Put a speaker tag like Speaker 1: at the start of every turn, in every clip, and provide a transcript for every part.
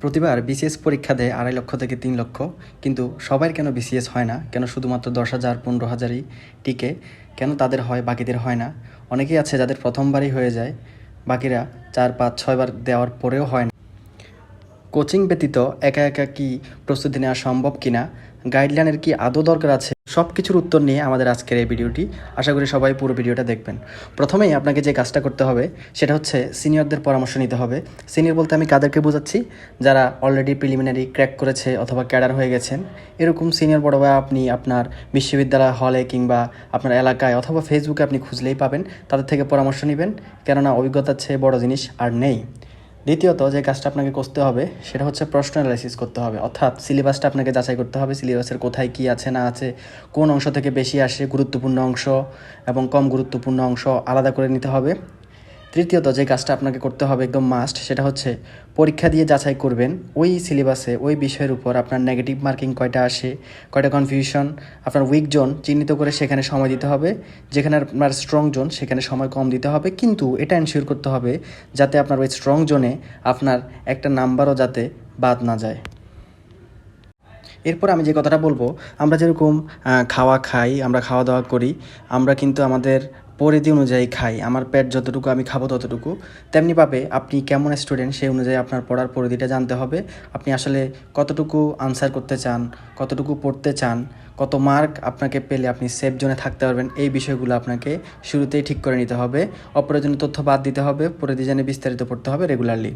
Speaker 1: প্রতিবার বিসিএস পরীক্ষা দেয় 2.5 লক্ষ থেকে 3 লক্ষ, কিন্তু সবার কেন বিসিএস হয় না? কেন শুধুমাত্র 10,000 15,000ই টিকে? কেন তাদের হয় বাকিদের হয় না? অনেকেই আছে যাদের প্রথমবারই হয়ে যায়, বাকিরা 4 5 6 বার দেওয়ার পরেও হয় না। কোচিং ব্যতীত একা একা কি প্রস্তুতি নেওয়া সম্ভব কিনা, গাইডলাইনের কি আদৌ দরকার আছে, সব কিছুর উত্তর নিয়ে আমাদের আজকের এই ভিডিওটি। আশা করি সবাই পুরো ভিডিওটা দেখবেন। প্রথমেই আপনাকে যে কাজটা করতে হবে সেটা হচ্ছে সিনিয়রদের পরামর্শ নিতে হবে। সিনিয়র বলতে আমি কাদেরকে বোঝাচ্ছি? যারা অলরেডি প্রিলিমিনারি ক্র্যাক করেছে অথবা ক্যাডার হয়ে গেছেন, এরকম সিনিয়র বড় ভাই আপনি আপনার বিশ্ববিদ্যালয় হলে কিংবা আপনার এলাকায় অথবা ফেসবুকে আপনি খুঁজলেই পাবেন। তাদের থেকে পরামর্শ নেবেন, কেননা অভিজ্ঞতার চেয়ে বড় জিনিস আর নেই। দ্বিতীয়ত যে কাজটা আপনাকে করতে হবে সেটা হচ্ছে প্রশ্ন অ্যানালাইসিস করতে হবে, অর্থাৎ সিলেবাসটা আপনাকে যাচাই করতে হবে। সিলেবাসের কোথায় কী আছে না আছে, কোন অংশ থেকে বেশি আসে, গুরুত্বপূর্ণ অংশ এবং কম গুরুত্বপূর্ণ অংশ আলাদা করে নিতে হবে। তৃতীয়ত যে কাজটা আপনাকে করতে হবে একদম মাস্ট, সেটা হচ্ছে পরীক্ষা দিয়ে যাচাই করবেন ওই সিলেবাসে ওই বিষয়ের উপর আপনার নেগেটিভ মার্কিং কয়টা আসে, কয়টা কনফিউশন, আপনার উইক জোন চিহ্নিত করে সেখানে সময় দিতে হবে। যেখানে আপনার স্ট্রং জোন সেখানে সময় কম দিতে হবে, কিন্তু এটা এনশিওর করতে হবে যাতে আপনার ওই স্ট্রং জোনে আপনার একটা নাম্বারও যাতে বাদ না যায়। এরপর আমি যে কথাটা বলবো, আমরা যেরকম খাওয়া খাই, আমরা খাওয়া দাওয়া করি, আমরা কিন্তু আমাদের পরিধি অনুযায়ী খাই। আমার পেট যতটুকু আমি খাবো ততটুকু, তেমনিভাবে আপনি কেমন স্টুডেন্ট সেই অনুযায়ী আপনার পড়ার পরিধিটা জানতে হবে। আপনি আসলে কতটুকু আনসার করতে চান, কতটুকু পড়তে চান, কত মার্ক আপনাকে পেলে আপনি সেফ জোনে থাকতে পারবেন, এই বিষয়গুলো আপনাকে শুরুতেই ঠিক করে নিতে হবে। অপ্রয়োজনীয় তথ্য বাদ দিতে হবে, পরিধি জেনে বিস্তারিত পড়তে হবে রেগুলারলি।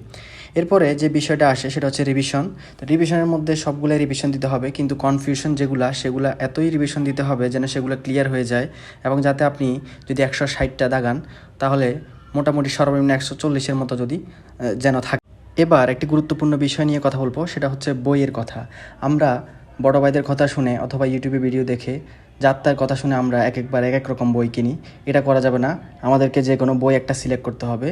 Speaker 1: এরপরে যে বিষয়টা আসে সেটা হচ্ছে রিভিশন। তো রিভিশনের মধ্যে সবগুলোই রিভিশন দিতে হবে, কিন্তু কনফিউশন সেগুলো এতই রিভিশন দিতে হবে যেন সেগুলো ক্লিয়ার হয়ে যায়, এবং যাতে আপনি যদি 160টা দাগান তাহলে মোটামুটি সর্বনিম্ন 140-এর মতো যদি যেন থাকে। এবার একটি গুরুত্বপূর্ণ বিষয় নিয়ে কথা বলবো, সেটা হচ্ছে বইয়ের কথা। আমরা বড় ভাইদের কথা শুনে অথবা ইউটিউবে ভিডিও দেখে যাত্রার কথা শুনে আমরা একবার এক রকম বই কিনি। এটা করা যাবে না। আমাদেরকে যে কোনো বই একটা সিলেক্ট করতে হবে,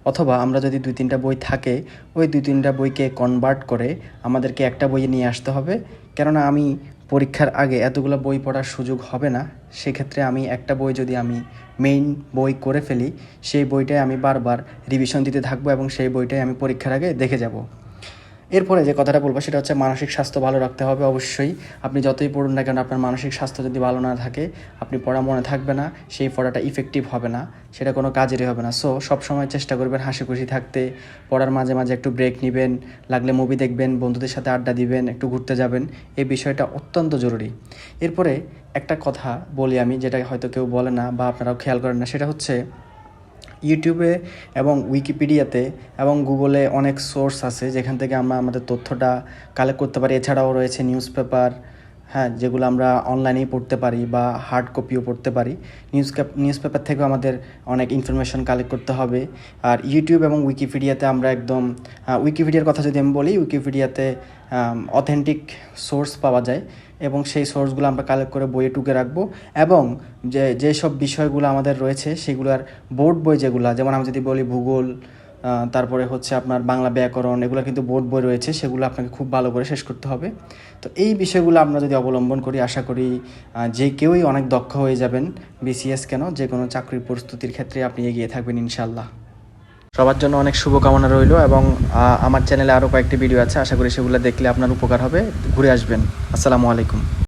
Speaker 1: অথবা আমরা যদি 2-3টা বই থাকে ওই 2-3টা বইকে কনভার্ট করে আমাদেরকে একটা বই নিয়ে আসতে হবে। কেননা আমি পরীক্ষার আগে এতগুলো বই পড়ার সুযোগ হবে না। সেক্ষেত্রে আমি একটা বই যদি আমি মেইন বই করে ফেলি, সেই বইটাই আমি বারবার রিভিশন দিতে থাকবো এবং সেই বইটাই আমি পরীক্ষার আগে দেখে যাব। এরপরে যে কথাটা বলবো সেটা হচ্ছে মানসিক স্বাস্থ্য ভালো রাখতে হবে। অবশ্যই আপনি যতই পড়ুন না কেন, আপনার মানসিক স্বাস্থ্য যদি ভালো না থাকে, আপনি পড়া মনে থাকবে না, সেই পড়াটা ইফেক্টিভ হবে না, সেটা কোনো কাজেরই হবে না। সো সবসময় চেষ্টা করবেন হাসি খুশি থাকতে, পড়ার মাঝে মাঝে একটু ব্রেক নেবেন, লাগলে মুভি দেখবেন, বন্ধুদের সাথে আড্ডা দিবেন, একটু ঘুরতে যাবেন, এই বিষয়টা অত্যন্ত জরুরি। এরপরে একটা কথা বলি আমি, যেটা হয়তো কেউ বলে না বা আপনারাও খেয়াল করেন না, সেটা হচ্ছে ইউটিউবে এবং উইকিপিডিয়াতে এবং গুগলে অনেক সোর্স আছে যেখান থেকে আমরা আমাদের তথ্যটা কালেক্ট করতে পারি। এছাড়াও রয়েছে নিউজ পেপার, হ্যাঁ, যেগুলো আমরা অনলাইনেই পড়তে পারি বা হার্ড কপিও পড়তে পারি। নিউজ পেপার থেকেও আমাদের অনেক ইনফরমেশন কালেক্ট করতে হবে। আর ইউটিউব এবং উইকিপিডিয়াতে আমরা একদম উইকিপিডিয়ার কথা যদি আমি বলি, উইকিপিডিয়াতে অথেন্টিক সোর্স পাওয়া যায় এবং সেই সোর্সগুলো আমরা কালেক্ট করে বইয়ে টুকে রাখবো। এবং যেসব বিষয়গুলো আমাদের রয়েছে সেগুলোর বোর্ড বই যেগুলো, যেমন আমি যদি বলি ভূগোল, তারপরে হচ্ছে আপনার বাংলা ব্যাকরণ, এগুলো কিন্তু বোর্ড বই রয়েছে, সেগুলো আপনাকে খুব ভালো করে শেষ করতে হবে। তো এই বিষয়গুলো আমরা যদি অবলম্বন করি, আশা করি যে কেউই অনেক দক্ষ হয়ে যাবেন। বিসিএস কেন, যে কোনো চাকরির প্রস্তুতির ক্ষেত্রে আপনি এগিয়ে থাকবেন ইনশাল্লাহ। সবার জন্য অনেক শুভকামনা রইল, এবং আমার চ্যানেলে আরও কয়েকটি ভিডিও আছে, আশা করি সেগুলো দেখলে আপনার উপকার হবে। ঘুরে আসবেন। আসসালামু আলাইকুম।